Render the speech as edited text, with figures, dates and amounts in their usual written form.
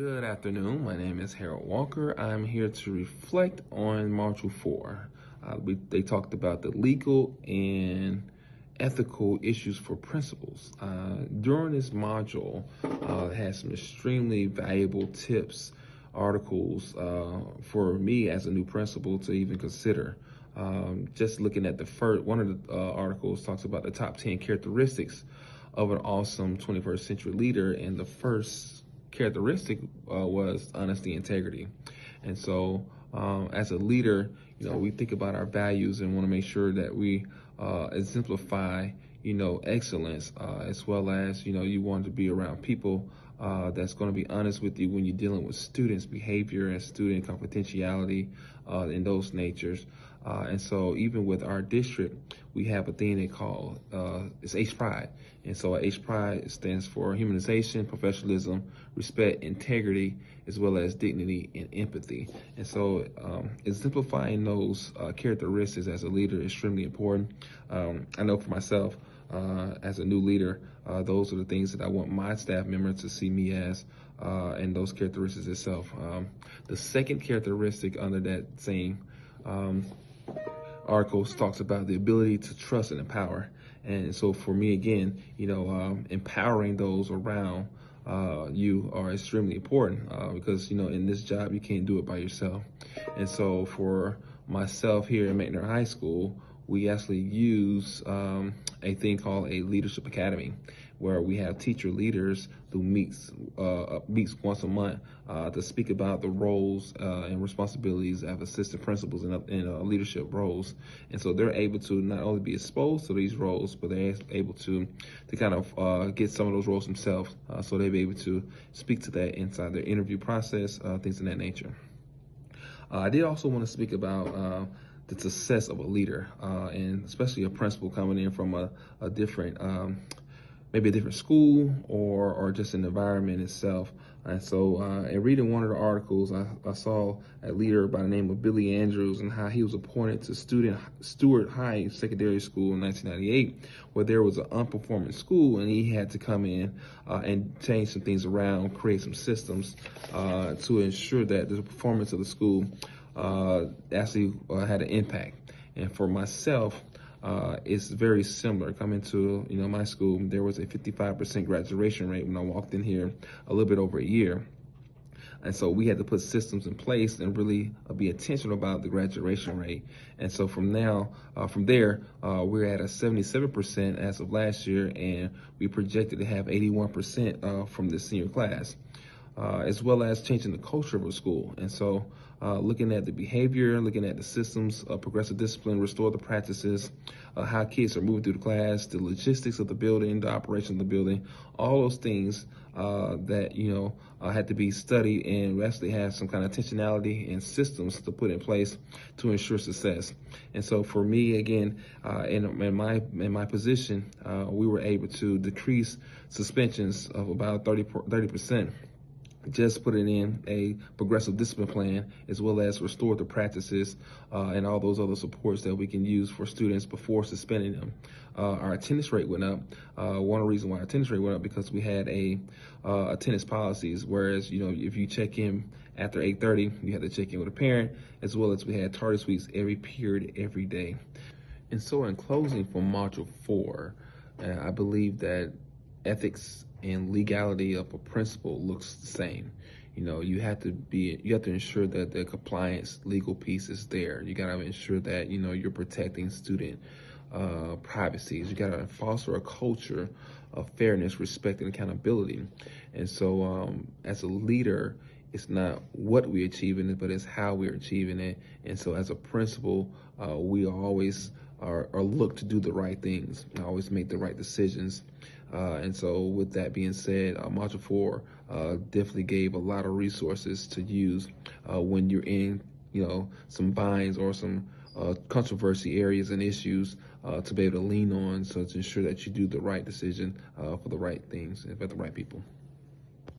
Good afternoon. My name is Harold Walker. I'm here to reflect on Module 4. They talked about the legal and ethical issues for principals. During this module, it has some extremely valuable tips, articles for me as a new principal to even consider. Just looking at the first, one of the articles talks about the top 10 characteristics of an awesome 21st century leader, and the first characteristic was honesty, integrity. And so as a leader, we think about our values and want to make sure that we exemplify, excellence, as well as, you want to be around people that's going to be honest with you when you're dealing with students' behavior and student confidentiality and those natures. And so even with our district, we have a thing they call, it's H-Pride. And so H-Pride stands for humanization, professionalism, respect, integrity, as well as dignity and empathy. And so exemplifying those characteristics as a leader is extremely important. I know for myself, as a new leader, those are the things that I want my staff members to see me as, and those characteristics itself. The second characteristic under that same article talks about the ability to trust and empower. And so for me, again, empowering those around you are extremely important because, in this job, you can't do it by yourself. And so for myself here at McNair High School, we actually use a thing called a leadership academy, where we have teacher leaders who meets once a month to speak about the roles and responsibilities of assistant principals in leadership roles. And so they're able to not only be exposed to these roles, but they're able to kind of get some of those roles themselves, so they'll be able to speak to that inside their interview process, things of that nature. I did also want to speak about the success of a leader, and especially a principal coming in from a different, maybe a different school or just an environment itself. And so in reading one of the articles, I saw a leader by the name of Billy Andrews and how he was appointed to Stewart High Secondary School in 1998, where there was an unperforming school, and he had to come in and change some things around, create some systems to ensure that the performance of the school actually had an impact. And for myself, it's very similar. Coming to my school, there was a 55% graduation rate when I walked in here a little bit over a year. And so we had to put systems in place and really be intentional about the graduation rate. And so from there, we're at a 77% as of last year, and we projected to have 81% from this senior class, as well as changing the culture of a school. And so looking at the behavior, looking at the systems, progressive discipline, restore the practices, how kids are moving through the class, the logistics of the building, the operation of the building, all those things that, had to be studied, and we actually have some kind of intentionality and systems to put in place to ensure success. And so for me, again, in my position, we were able to decrease suspensions of about 30%. Just putting in a progressive discipline plan, as well as restore the practices and all those other supports that we can use for students before suspending them. Our attendance rate went up. One reason why our attendance rate went up because we had attendance policies, whereas if you check in after 8:30, you had to check in with a parent, as well as we had tardy weeks every period, every day. And so in closing for Module 4, I believe that ethics and legality of a principal looks the same. You have to ensure that the compliance legal piece is there. You got to ensure that you're protecting student privacies. You got to foster a culture of fairness, respect, and accountability. And so as a leader, it's not what we're achieving, but it's how we're achieving it. And so as a principal, we always are look to do the right things, always make the right decisions. And so with that being said, Module 4 definitely gave a lot of resources to use when you're in, some binds or some controversy areas and issues to be able to lean on, so to ensure that you do the right decision for the right things and for the right people.